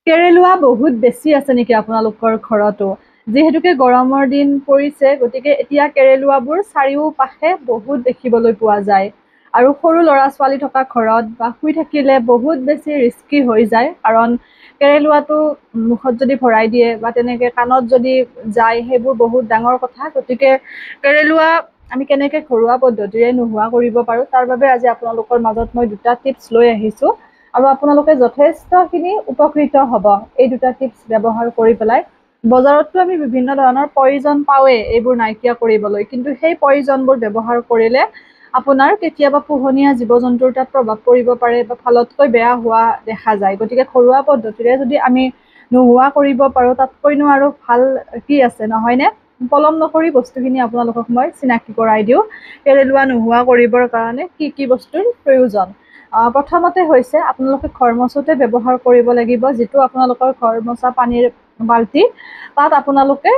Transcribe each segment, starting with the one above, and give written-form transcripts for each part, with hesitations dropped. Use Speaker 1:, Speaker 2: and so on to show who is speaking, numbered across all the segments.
Speaker 1: কেৰেলোৱা বহুত বেছি আছে নেকি আপোনালোকৰ ঘৰতো? যিহেতুকে গৰমৰ দিন পৰিছে, গতিকে এতিয়া কেৰেলোৱাবোৰ চাৰিওপাশে বহুত দেখিবলৈ পোৱা যায়। আৰু সৰু ল'ৰা-ছোৱালী থকা ঘৰত বা শুই থাকিলে বহুত বেছি ৰিস্কি হৈ যায়, কাৰণ কেৰেলোৱাটো মুখত যদি ভৰাই দিয়ে বা তেনেকে কাণত যদি যায়, সেইবোৰ বহুত ডাঙৰ কথা। গতিকে কেৰেলোৱা আমি কেনেকে ঘৰুৱা পদ্ধতিৰে নোহোৱা কৰিব পাৰোঁ, তাৰ বাবে আজি আপোনালোকৰ মাজত মই দুটা টিপছ লৈ আহিছোঁ। আৰু আপোনালোকে যথেষ্টখিনি উপকৃত হ'ব এই দুটা টিপছ ব্যৱহাৰ কৰি পেলাই। বজাৰততো আমি বিভিন্ন ধৰণৰ পয়জন পাওঁৱেই এইবোৰ নাইকিয়া কৰিবলৈ, কিন্তু সেই পয়জনবোৰ ব্যৱহাৰ কৰিলে আপোনাৰ কেতিয়াবা পোহনীয়া জীৱ-জন্তুৰ তাত প্ৰভাৱ পৰিব পাৰে বা ভালতকৈ বেয়া হোৱা দেখা যায়। গতিকে ঘৰুৱা পদ্ধতিৰে যদি আমি নোহোৱা কৰিব পাৰোঁ, তাতকৈনো আৰু ভাল কি আছে, নহয়নে? পলম নকৰি বস্তুখিনি আপোনালোকক মই চিনাকি কৰাই দিওঁ। কেৰেলোৱা নোহোৱা কৰিবৰ কাৰণে কি কি বস্তুৰ প্ৰয়োজন। প্ৰথমতে হৈছে আপোনালোকে ঘৰ মচোতে ব্যৱহাৰ কৰিব লাগিব, যিটো আপোনালোকৰ ঘৰ মচা পানীৰ বাল্টি, তাত আপোনালোকে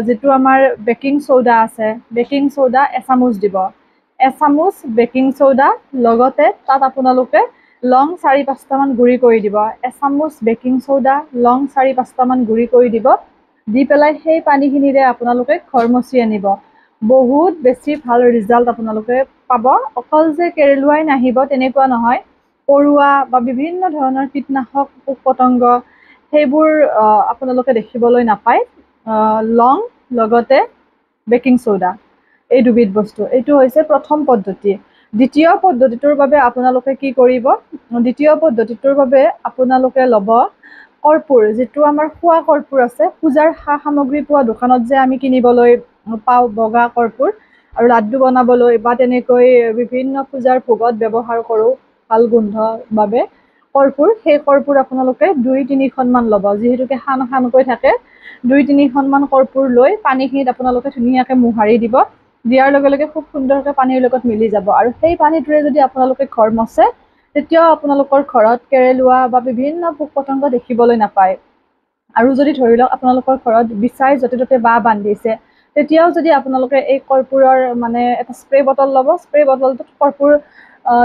Speaker 1: যিটো আমাৰ বেকিং চ'ডা আছে, বেকিং চ'ডা এচামুচ দিব। এচামুচ বেকিং চ'ডা, লগতে তাত আপোনালোকে লং ৪-৫টামান গুড়ি কৰি দিব। এচামুচ বেকিং চ'ডা, লং ৪-৫টামান গুড়ি কৰি দিব। দি পেলাই সেই পানীখিনিৰে আপোনালোকে ঘৰ মচি আনিব। বহুত বেছি ভাল ৰিজাল্ট আপোনালোকে পাব। অকল যে কেৰেলোৱাই নাহিব তেনেকুৱা নহয়, পৰুৱা বা বিভিন্ন ধৰণৰ কীটনাশক পোক-পতংগ সেইবোৰ আপোনালোকে দেখিবলৈ নাপায়। লং লগতে বেকিং চ'ডা, এই দুবিধ বস্তু। এইটো হৈছে প্ৰথম পদ্ধতি। দ্বিতীয় পদ্ধতিটোৰ বাবে আপোনালোকে কি কৰিব? দ্বিতীয় পদ্ধতিটোৰ বাবে আপোনালোকে ল'ব কৰ্পূৰ, যিটো আমাৰ খোৱা কৰ্পূৰ আছে, পূজাৰ সা-সামগ্ৰী পোৱা দোকানত যে আমি কিনিবলৈ পাওঁ বগা কৰ্পূৰ, আৰু লাড্ডু বনাবলৈ বা তেনেকৈ বিভিন্ন পূজাৰ ভোগত ব্যৱহাৰ কৰোঁ ভাল গোন্ধৰ বাবে কৰ্পূৰ, সেই কৰ্পূৰ আপোনালোকে ২-৩খনমান ল'ব। যিহেতুকে সান-সানকৈ থাকে, ২-৩খনমান কৰ্পূৰ লৈ পানীখিনিত আপোনালোকে ধুনীয়াকৈ মোহাৰি দিব। দিয়াৰ লগে লগে খুব সুন্দৰকৈ পানীৰ লগত মিলি যাব। আৰু সেই পানীটোৰে যদি আপোনালোকে ঘৰ মচে, তেতিয়াও আপোনালোকৰ ঘৰত কেৰেলোৱা বা বিভিন্ন পোক-পতংগ দেখিবলৈ নাপায়। আৰু যদি ধৰি লওক আপোনালোকৰ ঘৰত বিছাই য'তে ত'তে বাহ বান্ধিছে, তেতিয়াও যদি আপোনালোকে এই কৰ্পূৰৰ মানে এটা স্প্ৰে বটল ল'ব, স্প্ৰে বটলটোত কৰ্পূৰ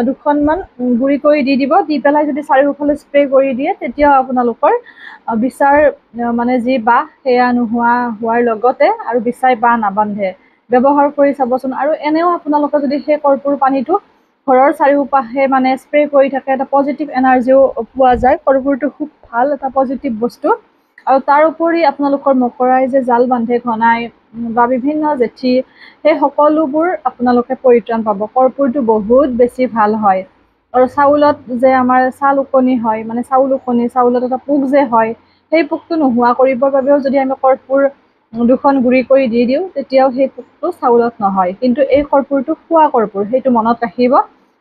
Speaker 1: ২খনমান গুড়ি কৰি দি দিব। দি পেলাই যদি চাৰিওফালে স্প্ৰে কৰি দিয়ে, তেতিয়াও আপোনালোকৰ বিচাৰ মানে যি বাহ সেয়া নোহোৱা হোৱাৰ লগতে আৰু বিচাই বাহ নাবান্ধে। ব্যৱহাৰ কৰি চাবচোন। আৰু এনেও আপোনালোকে যদি সেই কৰ্পূৰ পানীটো ঘৰৰ চাৰিওপাশে মানে স্প্ৰে কৰি থাকে, এটা পজিটিভ এনাৰ্জিও পোৱা যায়। কৰ্পূৰটো খুব ভাল এটা পজিটিভ বস্তু। আৰু তাৰ উপৰি আপোনালোকৰ মকৰাই যে জাল বান্ধে ঘনাই বা বিভিন্ন জেঠী, সেই সকলোবোৰ আপোনালোকে পৰিত্ৰাণ পাব। কৰ্পূৰটো বহুত বেছি ভাল হয়। আৰু চাউলত যে আমাৰ চাল ওকণি হয়, মানে চাউল ওকণি, চাউলত এটা পোক যে হয়, সেই পোকটো নোহোৱা কৰিবৰ বাবেও যদি আমি কৰ্পূৰ ২খন গুড়ি কৰি দি দিওঁ, তেতিয়াও সেই পোকটো চাউলত নহয়। কিন্তু এই কৰ্পূৰটো খোৱা কৰ্পূৰ, সেইটো মনত ৰাখিব।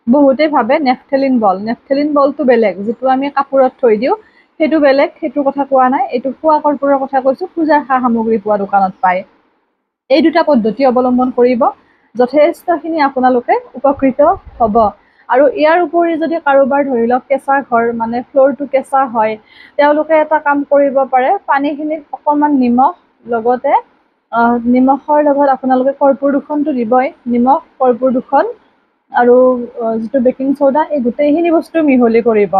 Speaker 1: বহুতেই ভাবে নেফথেলিন বল, নেফথেলিন বলটো বেলেগ, যিটো আমি কাপোৰত থৈ দিওঁ, সেইটো বেলেগ, সেইটোৰ কথা কোৱা নাই। এইটো খোৱা কৰ্পূৰৰ কথা কৈছোঁ, পূজাৰ সা-সামগ্ৰী পোৱা দোকানত পায়। এই দুটা পদ্ধতি অৱলম্বন কৰিব, যথেষ্টখিনি আপোনালোকে উপকৃত হ'ব। আৰু ইয়াৰ উপৰি যদি কাৰোবাৰ ধৰি লওক কেঁচা ঘৰ, মানে ফ্ল'ৰটো কেঁচা হয়, তেওঁলোকে এটা কাম কৰিব পাৰে, পানীখিনিত অকণমান নিমখ, লগতে নিমখৰ লগত আপোনালোকে কৰ্পূৰ ২খনটো দিবই, নিমখ, কৰ্পূৰ ২খন আৰু যিটো বেকিং চ'ডা, এই গোটেইখিনি বস্তু মিহলি কৰিব।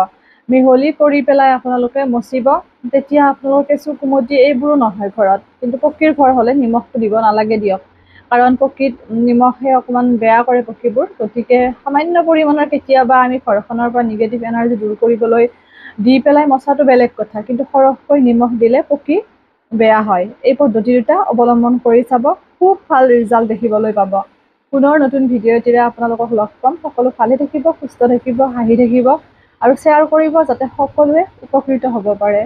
Speaker 1: মিহলি কৰি পেলাই আপোনালোকে মচিব। তেতিয়া আপোনালোকৰ কেঁচু কুমটি এইবোৰো নহয় ঘৰত। কিন্তু পকীৰ ঘৰ হ'লে নিমখটো দিব নালাগে দিয়ক, কাৰণ পকীত নিমখে অকণমান বেয়া কৰে পকীবোৰ। গতিকে সামান্য পৰিমাণৰ কেতিয়াবা আমি ঘৰখনৰ পৰা নিগেটিভ এনাৰ্জি দূৰ কৰিবলৈ দি পেলাই মচাটো বেলেগ কথা, কিন্তু সৰহকৈ নিমখ দিলে পকী বেয়া হয়। এই পদ্ধতি দুটা অৱলম্বন কৰি চাব, খুব ভাল ৰিজাল্ট দেখিবলৈ পাব। পুনৰ নতুন ভিডিঅ' এটিৰে আপোনালোকক লগ পাম। সকলো ভালে থাকিব, সুস্থ থাকিব, হাঁহি থাকিব আৰু শ্বেয়াৰ কৰিব, যাতে সকলোৱে উপকৃত হ'ব পাৰে।